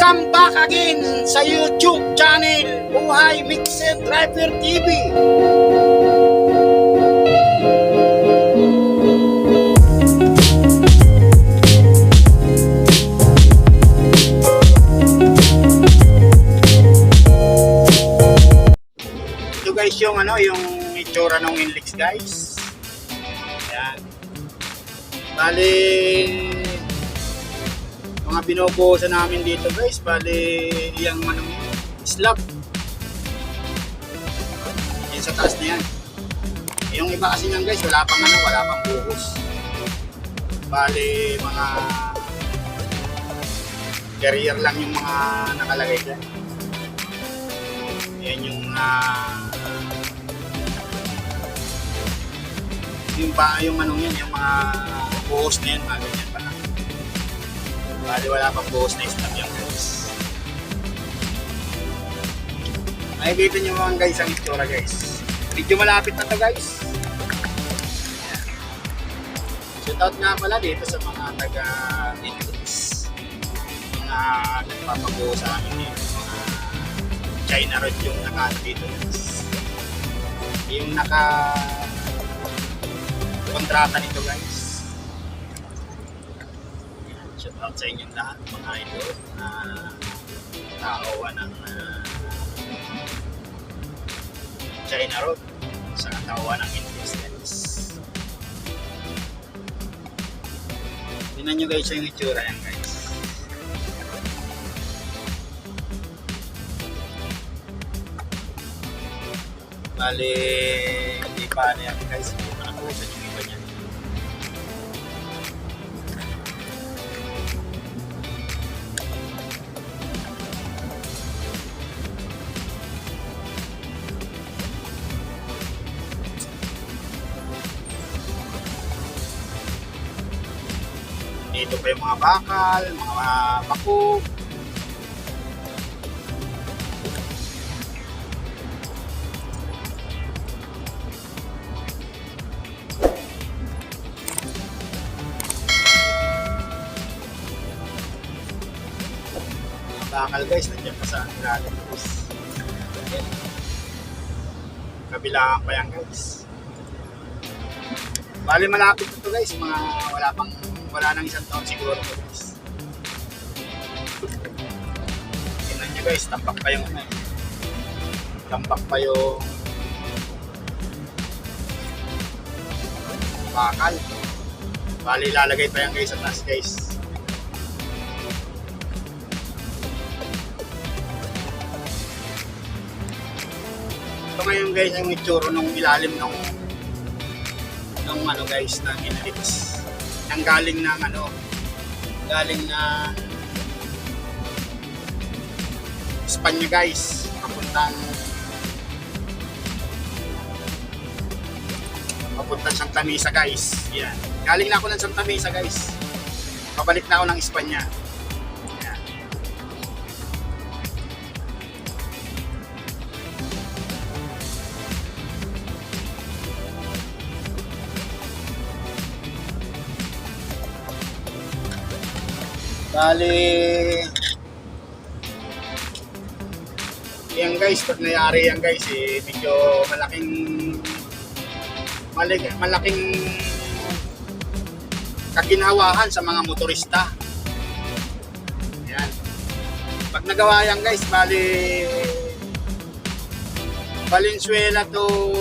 Welcome back again sa YouTube channel Buhay Mixed Driver TV. Ito guys yung yung itsura ng Inlix guys. Ayan. Bali mga binubuhusan namin dito guys, bali yung slab yan sa taas na yan. Yung iba kasi yan guys, wala pang buhos, bali mga carrier lang yung mga nakalagay dyan. Yan yung yung mga buhos na yan, mga ganyan pa lang. Bali wala pang buhos na slab yan guys. Makikita nyo mga guys ang itsura guys. Medyo malapit na to guys. Shoutout nga pala dito sa mga taga Inlix, mga nagpapabuho sa amin dito, mga China Road yung nakano dito guys. Yung kontrata nito guys. Shoutout sa inyong lahat mga idol na tao ng China Road, sa katawan ng Inlix. Tingnan nyo guys yung itsura yan guys. Bali hindi pa na yan guys, hindi pa nakusan yung iba niya. Dito pa yung mga bakal, mga bako. Mga bakal guys, nandiyan pa sa ilalim guys. Kabilaan pa yan guys. Bali malapit na to guys, mga wala nang isang taon siguro guys. Tingnan nyo guys, tampak pa yung bakal. Bali lalagay pa yan guys sa taas guys. Ito ngayon guys yung itsura nung ilalim ng guys ng Inlix. Ang galing ng Espanya guys, papuntang Santa Mesa guys. Yan. Galing na ako ng Santa Mesa guys. Pabalik na ako ng Espanya. Yan. Bali yan guys, pag nangyari yan guys medyo malaking kaginhawahan sa mga motorista. Yan. Pag nagawa yan guys, bali Valenzuela to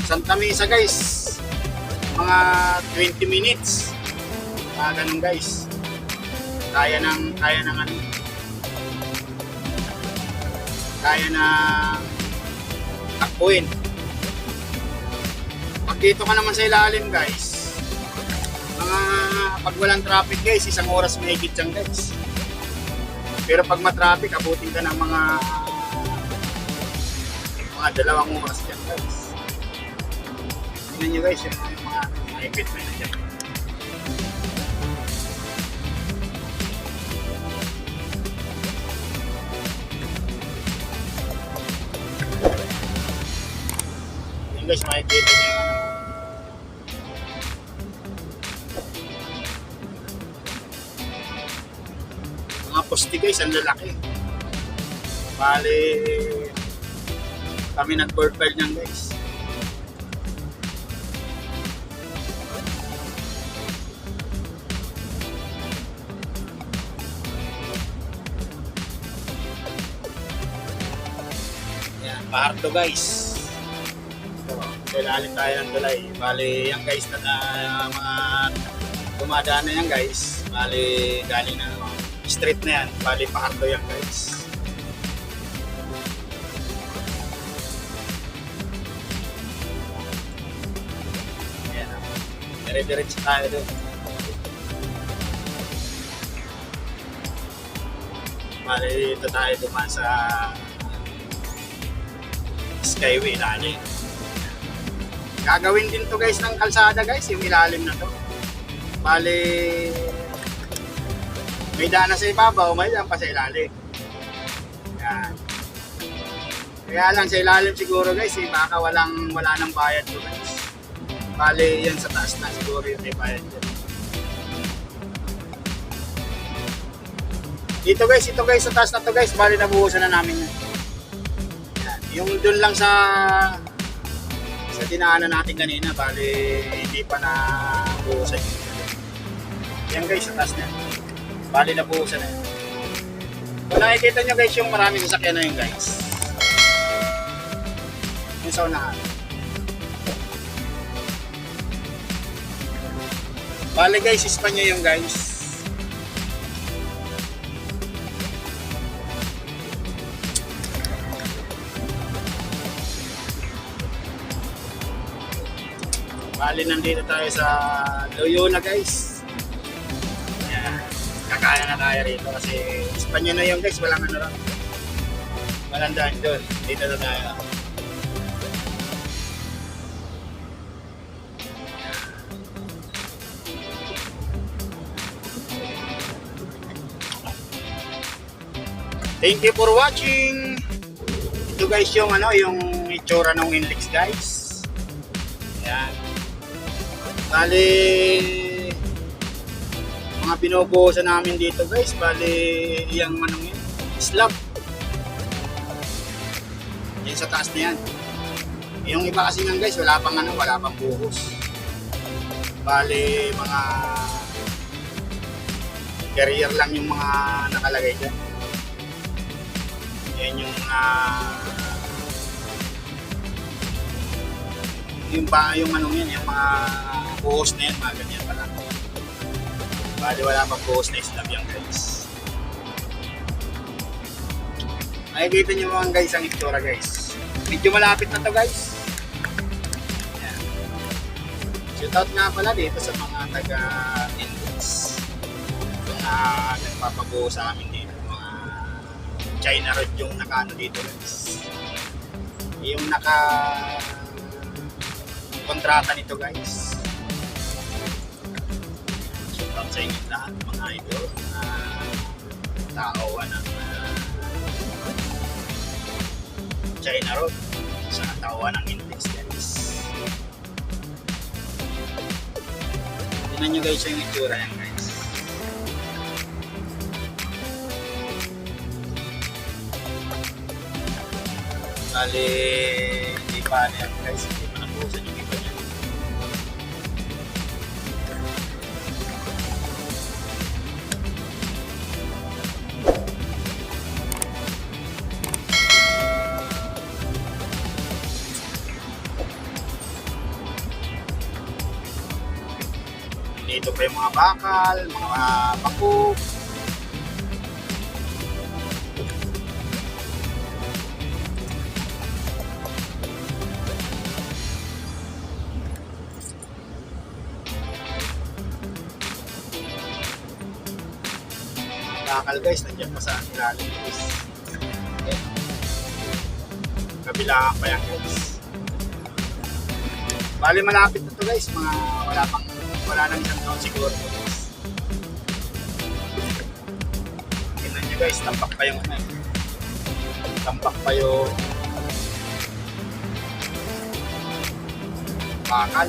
Santa Mesa guys, mga 20 minutes. Ganun guys. Kaya ng takbuhin. Pag dito ka naman sa ilalim guys, pag walang traffic guys, 1 oras mahigit dyan guys. Pero pag matraffic, abutin ka ng mga 2 oras dyan guys. Tingnan nyo guys yung mga mahigit na yun dyan. Guys, makikita nyo mga poste guys, ang lalaki. Bali, kami nag-board pile niyan guys. Yan, paharto guys. So, ilalim tayo ng tulay. Bali, yan guys na mga dumadaan na yan guys. Bali, galing na street na yan. Bali, paharto yan guys. Dire-diretso tayo doon. Bali, dito tayo dumaan sa Skyway ilalim. Gagawin din to guys ng kalsada guys, yung ilalim na to. Bali, may daan na sa ibabaw, may daan pa sa ilalim. Yan. Kaya lang sa ilalim siguro guys, baka wala nang bayad to guys. Bali, yan sa taas na siguro yung may bayad dyan. Ito guys, sa taas na to guys, bali nabuhusan na namin yan. Yan. Yung dun lang sa dinaanan natin kanina, bali hindi pa nabuhusan yun. Yan guys, sa taas na yan. Bali nabuhusan na yan. Kung nakikita nyo guys, yung maraming sasakyan na yun guys. Yung sa unahan. Bale guys, Espanya yung guys. Bale, nandito tayo sa Loyola guys. Ayan. Kakaya na tayo rito kasi Espanya na yung guys, walang ano lang. Walang daan doon. Dito na tayo. Thank you for watching. Ito guys yung yung itsura ng Winlex guys. Ayan. Bali, mga binubuhusan namin dito guys. Bali, yung yun, slab. Yan sa taas na yan. Yung iba kasi nga guys, wala pang buhos. Bali, mga carrier lang yung mga nakalagay dyan. Yan yung yung mga buhos na yan, mga ganyan pala. Bali wala pang buhos na slab yan guys. Makikita nyo mga guys ang itsura guys. Medyo malapit na to guys. Yan. Shoutout nga pala dito sa mga taga-Index. Mga nagpapabuho sa amin dito. China Road yung nakaano dito guys. Yung kontrata nito guys. Shoutout sa inyo lahat mga idol na tao ng China Road sa tawa ng Index guys. Tingnan nyo guys yung itsura yan guys. Bali, hindi pa yan guys, hindi pa nabuhusan yung iba niya. Dito pa yung mga bakal, mga bako. Bakal guys, nandiyan pa sa ilalim guys. Okay. Kabilaan pa yan guys. Bali malapit na to guys, mga wala nang isang taon siguro guys. Tingnan nyo guys, tampak pa yung bakal.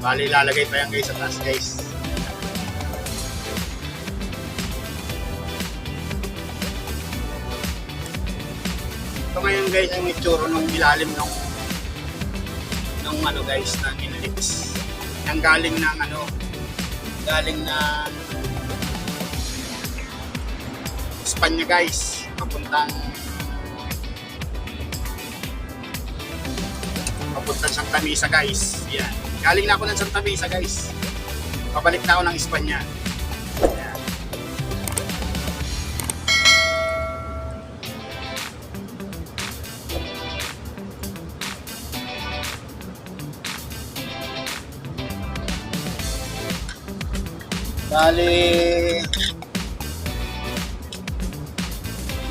Bali lalagay pa yan guys sa taas guys. Ito ngayon guys ang itsura ng ilalim ng ano guys ng ilips. Ang galing ng Espanya guys, papuntang Santa Mesa guys. Yan. Galing na ako ng Santa Mesa guys. Pabalik na ako ng Espanya. Yan. Bali,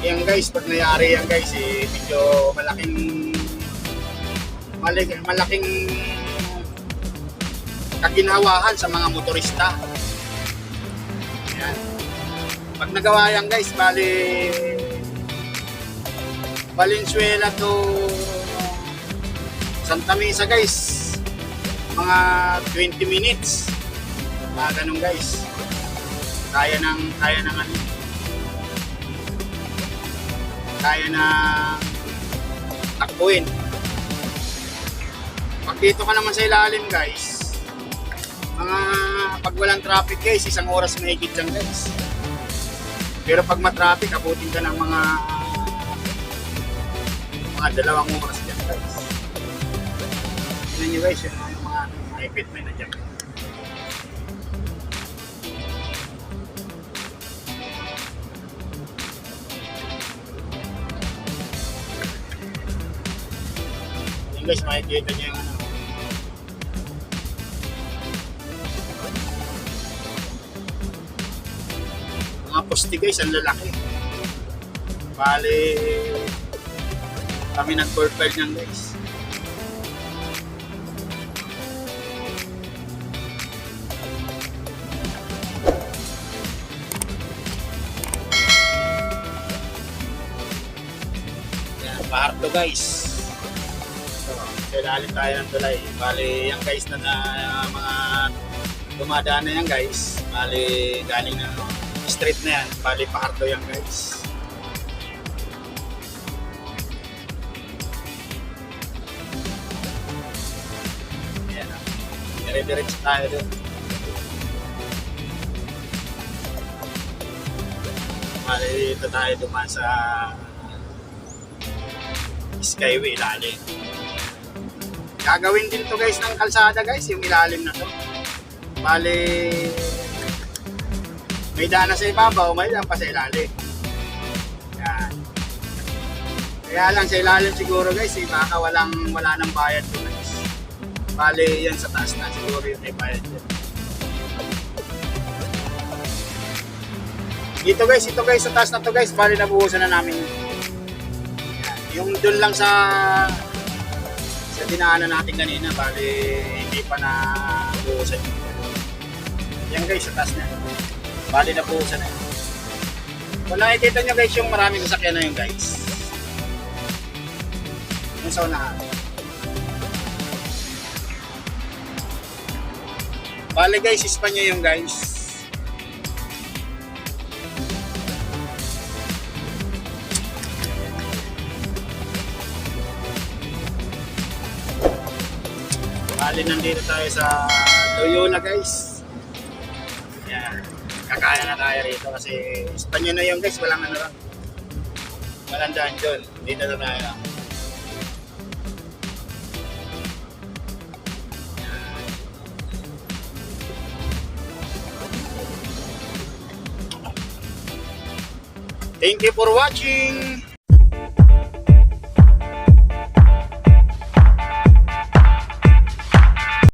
yan guys, pag nangyari yan guys, medyo malaking kaginhawahan sa mga motorista. Yan. Pag nagawa yan guys, bali Valenzuela to Santa Mesa guys, mga 20 minutes. Mga ganun guys. Kaya na takbuhin. Pag dito ka naman sa ilalim guys, pag walang traffic guys, 1 oras mahigit lang guys. Pero pag matraffic, abutin ka ng mga 2 oras dyan guys. Tignan nyo guys, yung mga equipment na dyan. Guys, makikita nyo yung mga poste guys, ang lalaki. Bali kami nag-profile nyan guys. Yan, paharto guys. Ilalim tayo ng tulay. Bali, yan guys na mga dumadaan na yan guys. Bali, galing na street na yan. Bali, paharto yan guys. Yan. Dire-diretso tayo doon. Bali, dito tayo dumaan sa Skyway ilalim. Gagawin din to guys ng kalsada guys, yung ilalim na to. Bali, may daan sa ibabaw, may daan pa sa ilalim. Yan. Kaya lang sa ilalim siguro guys, baka wala nang bayad to guys. Bali, yan sa taas na siguro yung may bayad dyan. Ito guys, sa taas na to guys, bali nabuhusan na namin. Yan. Yung dun lang sa dinaanan natin kanina, bali hindi pa na buhusan. Yan guys, sa taas na. Bali na buhusan na. Kung nakikita nyo guys, yung maraming sasakyan na yun guys. Yung sa unahan. Bali guys, Espanya yung guys. Bali, nandito tayo sa Loyola guys. Yan. Kakaya na tayo rito kasi Espanya na yun guys. Walang ano lang. Walang daan dyan. Dito na tayo. Yan. Thank you for watching.